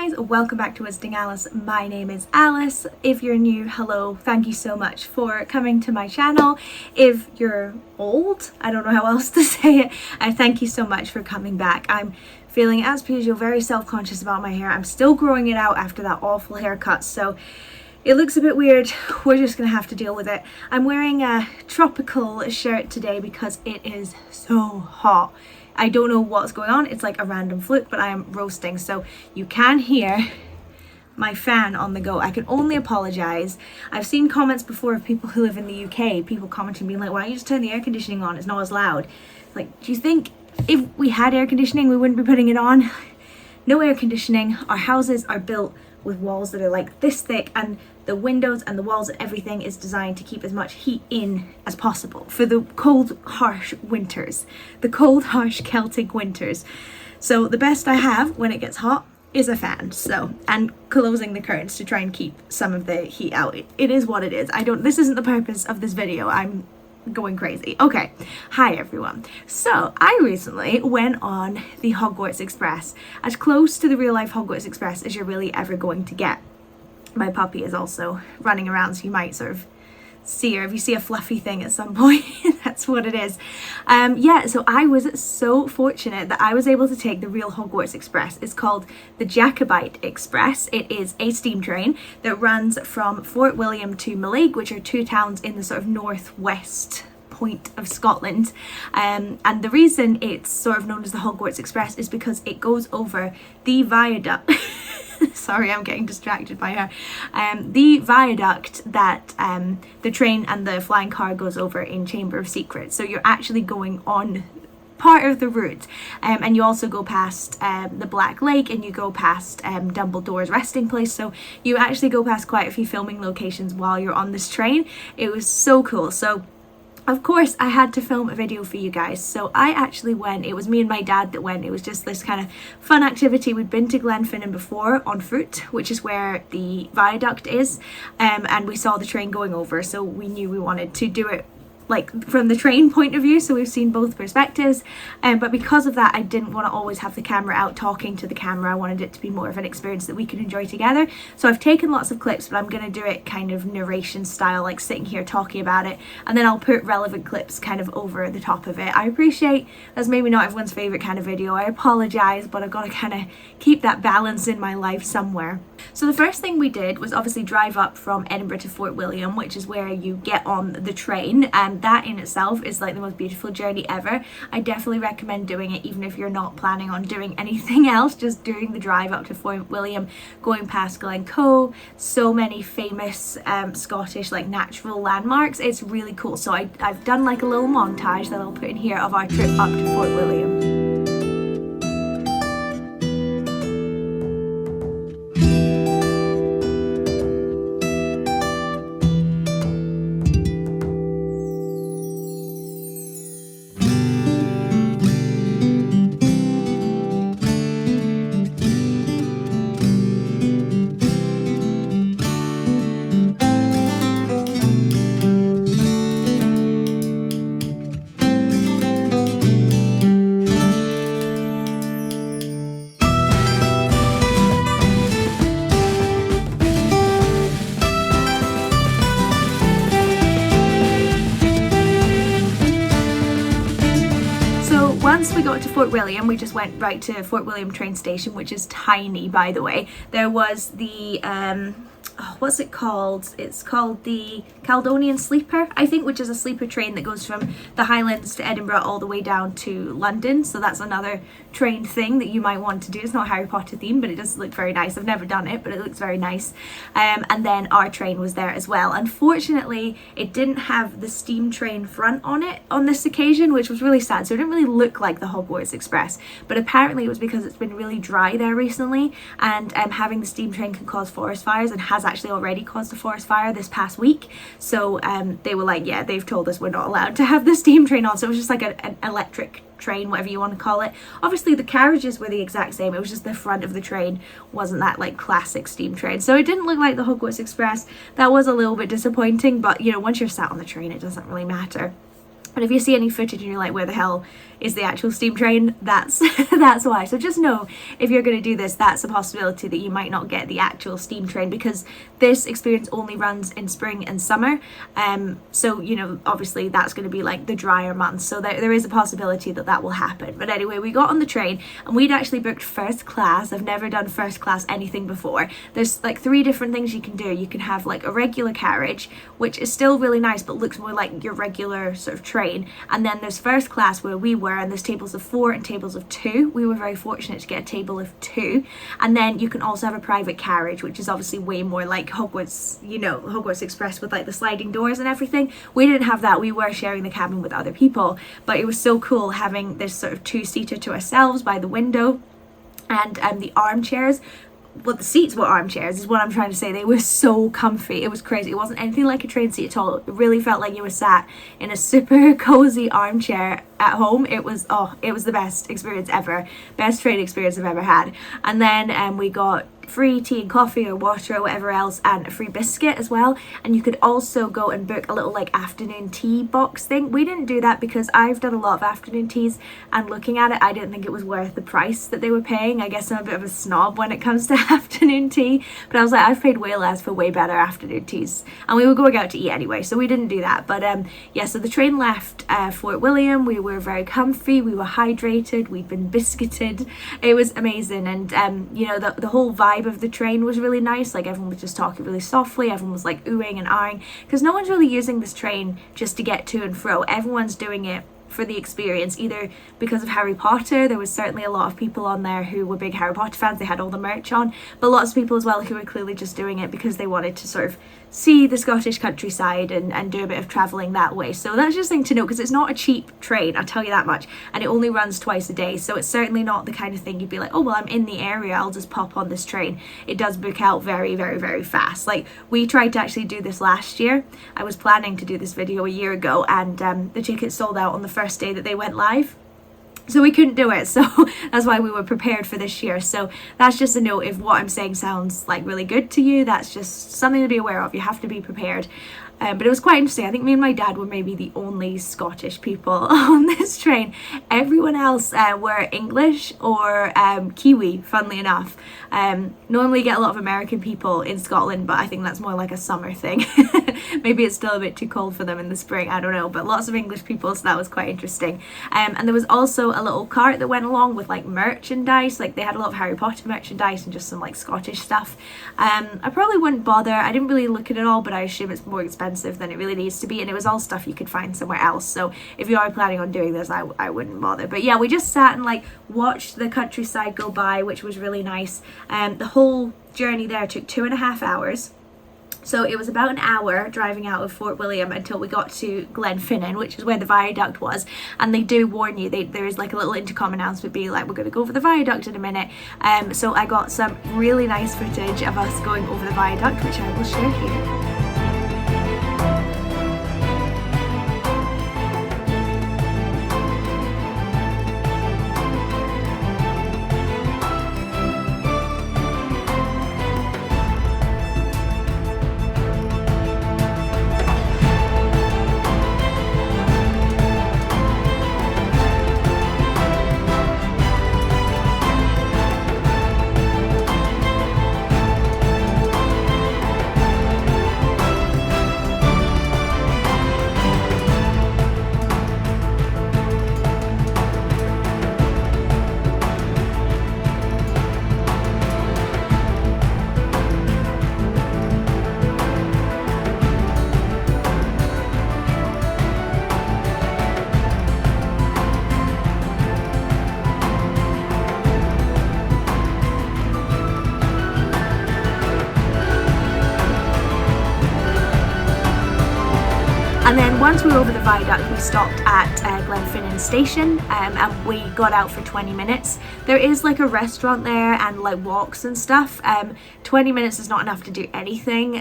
guys, welcome back to WizardingAlice. My name is Alice. If you're new, hello, thank you so much for coming to my channel. If you're old, I don't know how else to say it, thank you so much for coming back. I'm feeling, as per usual, very self-conscious about my hair. I'm still growing it out after that awful haircut, so it looks a bit weird. We're just gonna have to deal with it. I'm wearing a tropical shirt today because it is so hot. I don't know what's going on. It's like a random fluke, but I am roasting. So you can hear my fan on the go. I can only apologize. I've seen comments before of people who live in the UK, people commenting being like, why don't you just turn the air conditioning on? It's not as loud. Like, do you think if we had air conditioning, we wouldn't be putting it on? No air conditioning. Our houses are built with walls that are like this thick, and the windows and the walls and everything is designed to keep as much heat in as possible for the cold, harsh winters, the cold, harsh Celtic winters. So the best I have when it gets hot is a fan, so, and closing the curtains to try and keep some of the heat out. It is what it is. This isn't the purpose of this video. I'm going crazy. Okay, hi everyone. So I recently went on the Hogwarts Express, as close to the real life Hogwarts Express as you're really ever going to get. My puppy is also running around, so you might sort of see her if you see a fluffy thing at some point. That's what it is. Yeah, so I was so fortunate that I was able to take the real Hogwarts Express. It's called the Jacobite Express. It is a steam train that runs from Fort William to Mallaig, which are two towns in the sort of northwest point of Scotland, and the reason it's sort of known as the Hogwarts Express is because it goes over the viaduct. Sorry, I'm getting distracted by her. The viaduct that the train and the flying car goes over in Chamber of Secrets. So you're actually going on part of the route, and you also go past the Black Lake, and you go past Dumbledore's resting place. So you actually go past quite a few filming locations while you're on this train. It was so cool. So of course I had to film a video for you guys, so I actually went. It was me and my dad that went. It was just this kind of fun activity. We'd been to Glenfinnan before on foot, which is where the viaduct is, and we saw the train going over, so we knew we wanted to do it like from the train point of view, so we've seen both perspectives, but because of that I didn't want to always have the camera out talking to the camera. I wanted it to be more of an experience that we could enjoy together, so I've taken lots of clips, but I'm going to do it kind of narration style, like sitting here talking about it, and then I'll put relevant clips kind of over the top of it. I appreciate that's maybe not everyone's favorite kind of video. I apologize, but I've got to kind of keep that balance in my life somewhere. So the first thing we did was obviously drive up from Edinburgh to Fort William, which is where you get on the train, and that in itself is like the most beautiful journey ever. I definitely recommend doing it even if you're not planning on doing anything else, just doing the drive up to Fort William, going past Glencoe, so many famous Scottish like natural landmarks. It's really cool. So I've done like a little montage that I'll put in here of our trip up to Fort William. Once we got to Fort William, we just went right to Fort William train station, which is tiny, by the way. There was the what's it called? It's called the Caledonian Sleeper, I think, which is a sleeper train that goes from the Highlands to Edinburgh all the way down to London. So that's another train thing that you might want to do. It's not Harry Potter themed, but it does look very nice. I've never done it, but it looks very nice. And then our train was there as well. Unfortunately, it didn't have the steam train front on it on this occasion, which was really sad. So it didn't really look like the Hogwarts Express, but apparently it was because it's been really dry there recently, and having the steam train can cause forest fires, and has actually already caused a forest fire this past week. So they were like, yeah, they've told us we're not allowed to have the steam train on. So it was just like an electric train, whatever you want to call it. Obviously the carriages were the exact same, it was just the front of the train wasn't that like classic steam train, so it didn't look like the Hogwarts Express. That was a little bit disappointing, but you know, once you're sat on the train it doesn't really matter. And if you see any footage and you're like, where the hell is the actual steam train, that's that's why. So just know, if you're going to do this, that's a possibility that you might not get the actual steam train, because this experience only runs in spring and summer. So, you know, obviously that's going to be like the drier months, so there is a possibility that that will happen. But anyway, we got on the train and we'd actually booked first class. I've never done first class anything before. There's like 3 different things you can do. You can have like a regular carriage, which is still really nice but looks more like your regular sort of train, and then there's first class where we were, and there's tables of 4 and tables of 2. We were very fortunate to get a table of 2. And then you can also have a private carriage, which is obviously way more like Hogwarts, you know, Hogwarts Express with like the sliding doors and everything. We didn't have that. We were sharing the cabin with other people, but it was so cool having this sort of 2-seater to ourselves by the window. And the armchairs, well, the seats were armchairs is what I'm trying to say. They were so comfy. It was crazy. It wasn't anything like a train seat at all. It really felt like you were sat in a super cozy armchair at home. It was the best experience ever. Best train experience I've ever had. And then we got free tea and coffee or water or whatever else, and a free biscuit as well. And you could also go and book a little like afternoon tea box thing. We didn't do that because I've done a lot of afternoon teas, and looking at it, I didn't think it was worth the price that they were paying. I guess I'm a bit of a snob when it comes to afternoon tea, but I was like, I've paid way less for way better afternoon teas, and we were going out to eat anyway, so we didn't do that. But yeah, so the train left Fort William. We were very comfy, we were hydrated, we'd been biscuited. It was amazing. And you know, the whole vibe of the train was really nice. Like, everyone was just talking really softly, everyone was like oohing and ahhing, because no one's really using this train just to get to and fro. Everyone's doing it for the experience, either because of Harry Potter. There was certainly a lot of people on there who were big Harry Potter fans. They had all the merch on, but lots of people as well who were clearly just doing it because they wanted to sort of see the Scottish countryside and do a bit of travelling that way. So that's just a thing to know, because it's not a cheap train, I'll tell you that much, and it only runs twice a day, so it's certainly not the kind of thing you'd be like, oh well, I'm in the area, I'll just pop on this train. It does book out very, very, very fast. Like, we tried to actually do this last year. I was planning to do this video a year ago, and the tickets sold out on the first day that they went live. So we couldn't do it, so that's why we were prepared for this year. So that's just a note. If what I'm saying sounds like really good to you, that's just something to be aware of. You have to be prepared. But it was quite interesting. I think me and my dad were maybe the only Scottish people on this train. Everyone else were English or Kiwi, funnily enough. Normally you get a lot of American people in Scotland, but I think that's more like a summer thing. Maybe it's still a bit too cold for them in the spring, I don't know, but lots of English people, so that was quite interesting. And there was also a little cart that went along with like merchandise. Like, they had a lot of Harry Potter merchandise and just some like Scottish stuff. I probably wouldn't bother. I didn't really look at it all, but I assume it's more expensive than it really needs to be, and it was all stuff you could find somewhere else. So if you are planning on doing this, I wouldn't bother. But yeah, we just sat and like watched the countryside go by, which was really nice. The whole journey there took 2.5 hours. So it was about an hour driving out of Fort William until we got to Glenfinnan, which is where the viaduct was. And they do warn you, there is like a little intercom announcement being like, we're going to go over the viaduct in a minute. So I got some really nice footage of us going over the viaduct, which I will share here. And then once we were over the viaduct, we stopped at Glenfinnan station, and we got out for 20 minutes. There is like a restaurant there and like walks and stuff. 20 minutes is not enough to do anything,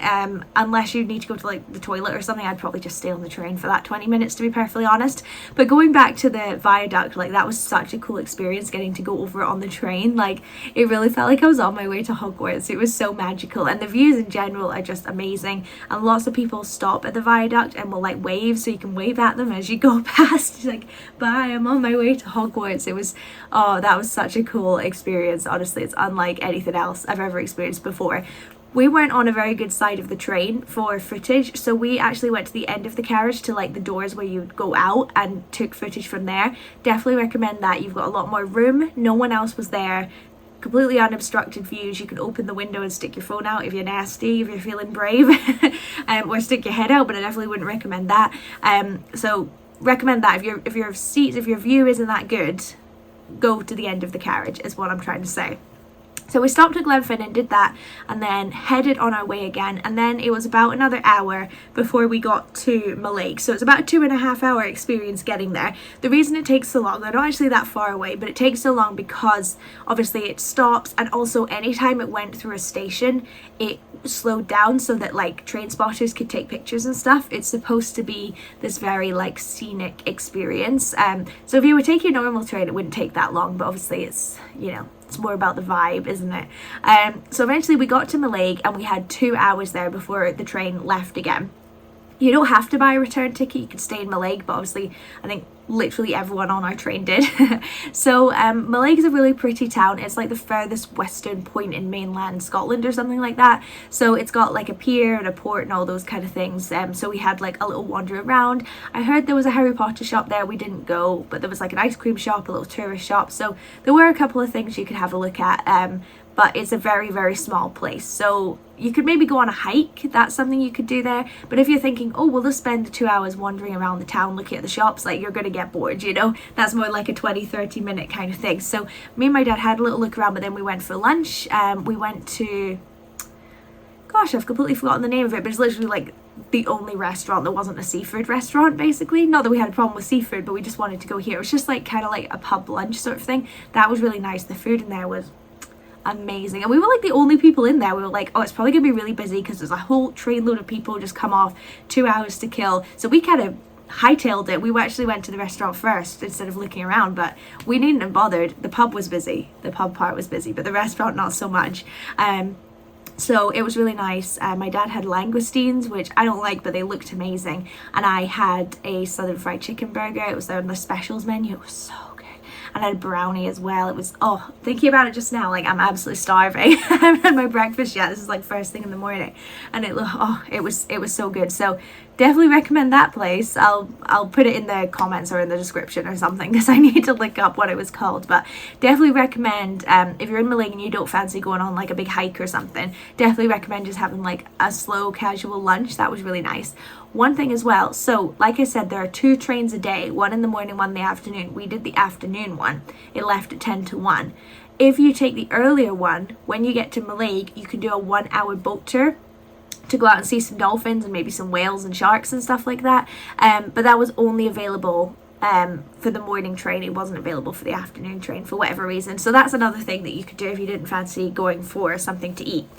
unless you need to go to like the toilet or something. I'd probably just stay on the train for that 20 minutes, to be perfectly honest. But going back to the viaduct, like that was such a cool experience, getting to go over it on the train. Like it really felt like I was on my way to Hogwarts. It was so magical, and the views in general are just amazing, and lots of people stop at the viaduct and will like wave, so you can wave at them as you go past. Like, bye, I'm on my way to Hogwarts. It was, oh, that was such a cool experience. Honestly, it's unlike anything else I've ever experienced before. We weren't on a very good side of the train for footage, so we actually went to the end of the carriage to like the doors where you go out and took footage from there. Definitely recommend that. You've got a lot more room, no one else was there, completely unobstructed views. You can open the window and stick your phone out if you're nasty, if you're feeling brave, or stick your head out, but I definitely wouldn't recommend that. So recommend that. If your view isn't that good, go to the end of the carriage is what I'm trying to say. So we stopped at Glenfinnan, did that, and then headed on our way again, and then it was about another hour before we got to Mallaig. So it's about a 2.5 hour experience getting there. The reason it takes so long, they're not actually that far away, but it takes so long because obviously it stops, and also anytime it went through a station, it slowed down so that like train spotters could take pictures and stuff. It's supposed to be this very like scenic experience. So if you were taking a normal train, it wouldn't take that long, but obviously it's, you know, it's more about the vibe, isn't it? So eventually we got to Mallaig, and we had 2 hours there before the train left again. You don't have to buy a return ticket, you could stay in Mallaig, but obviously I think literally everyone on our train did. So Mallaig is a really pretty town. It's like the furthest western point in mainland Scotland or something like that. So it's got like a pier and a port and all those kind of things. So we had like a little wander around. I heard there was a Harry Potter shop there. We didn't go, but there was like an ice cream shop, a little tourist shop. So there were a couple of things you could have a look at. But it's a very, very small place. So you could maybe go on a hike. That's something you could do there. But if you're thinking, oh, we'll just spend 2 hours wandering around the town looking at the shops, like you're going to get bored, you know? That's more like a 20-30 minute kind of thing. So me and my dad had a little look around, but then we went for lunch. We went to, gosh, I've completely forgotten the name of it, but it's literally like the only restaurant that wasn't a seafood restaurant, basically. Not that we had a problem with seafood, but we just wanted to go here. It was just like kind of like a pub lunch sort of thing. That was really nice. The food in there was amazing, and we were like the only people in there. We were like, oh, it's probably gonna be really busy because there's a whole trainload of people just come off, 2 hours to kill. So we kind of hightailed it. We actually went to the restaurant first instead of looking around, but we needn't have bothered. The pub was busy, the pub part was busy, but the restaurant not so much. So it was really nice. My dad had langoustines, which I don't like, but they looked amazing, and I had a southern fried chicken burger. It was on the specials menu. It was so good. And I had a brownie as well. It was, oh, thinking about it just now, like I'm absolutely starving. I haven't had my breakfast yet. This is like first thing in the morning, and it was so good. So definitely recommend that place. I'll put it in the comments or in the description or something, because I need to look up what it was called. But definitely recommend, if you're in Mallaig and you don't fancy going on like a big hike or something, definitely recommend just having like a slow casual lunch. That was really nice. One thing as well, so like I said, there are 2 trains a day, one in the morning, one in the afternoon. We did the afternoon one. It left at 10 to 1. If you take the earlier one, when you get to Mallaig, you can do a 1 hour boat tour to go out and see some dolphins and maybe some whales and sharks and stuff like that. But that was only available for the morning train. It wasn't available for the afternoon train for whatever reason. So that's another thing that you could do if you didn't fancy going for something to eat.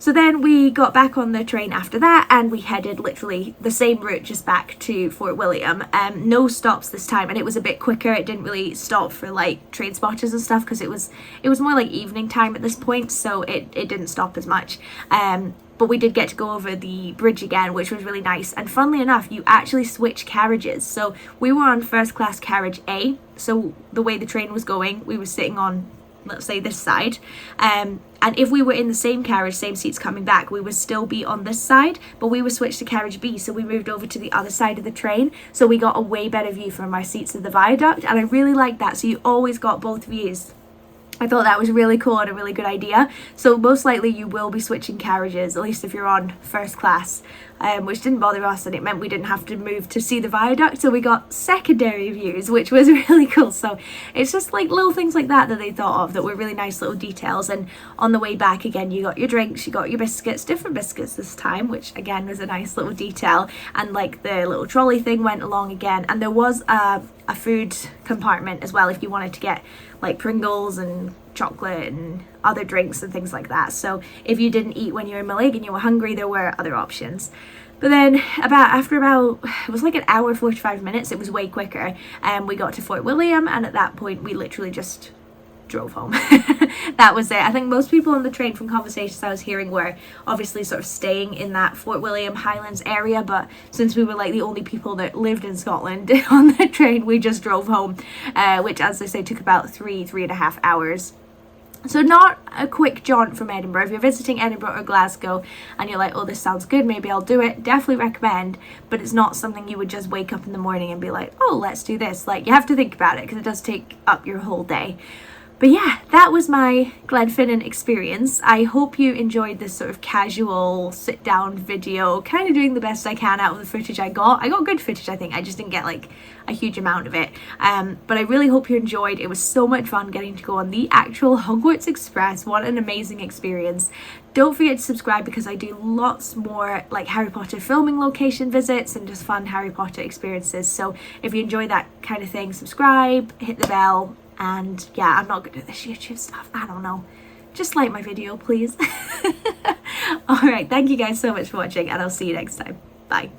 So then we got back on the train after that, and we headed literally the same route, just back to Fort William. No stops this time, and it was a bit quicker. It didn't really stop for like train spotters and stuff, because it was more like evening time at this point, so it didn't stop as much. But we did get to go over the bridge again, which was really nice. And funnily enough, you actually switch carriages. So we were on first class carriage A. So the way the train was going, we were sitting on, let's say, this side. And if we were in the same carriage, same seats coming back, we would still be on this side, but we were switched to carriage B. So we moved over to the other side of the train. So we got a way better view from our seats of the viaduct. And I really liked that. So you always got both views. I thought that was really cool and a really good idea. So most likely you will be switching carriages, at least if you're on first class, which didn't bother us, and it meant we didn't have to move to see the viaduct, so we got secondary views, which was really cool. So it's just like little things like that that they thought of that were really nice little details. And on the way back, again, you got your drinks, you got your biscuits, different biscuits this time, which again was a nice little detail. And like the little trolley thing went along again, and there was a food compartment as well if you wanted to get like Pringles and chocolate and other drinks and things like that. So if you didn't eat when you were in Malaysia and you were hungry, there were other options. But then after about it was like an hour 45 minutes, it was way quicker, and we got to Fort William, and at that point we literally just drove home. That was it. I think most people on the train, from conversations I was hearing, were obviously sort of staying in that Fort William Highlands area, but since we were like the only people that lived in Scotland on the train, we just drove home, which, as I say, took about 3.5 hours. So not a quick jaunt from Edinburgh. If you're visiting Edinburgh or Glasgow and you're like, oh, this sounds good, maybe I'll do it, definitely recommend, but it's not something you would just wake up in the morning and be like, oh, let's do this. Like, you have to think about it because it does take up your whole day. But yeah, that was my Glenfinnan experience. I hope you enjoyed this sort of casual sit-down video, kind of doing the best I can out of the footage I got. I got good footage, I think. I just didn't get like a huge amount of it. But I really hope you enjoyed. It was so much fun getting to go on the actual Hogwarts Express. What an amazing experience. Don't forget to subscribe because I do lots more like Harry Potter filming location visits and just fun Harry Potter experiences. So if you enjoy that kind of thing, subscribe, hit the bell. And yeah, I'm not good at this YouTube stuff. I don't know. Just like my video, please. Alright, thank you guys so much for watching, and I'll see you next time. Bye.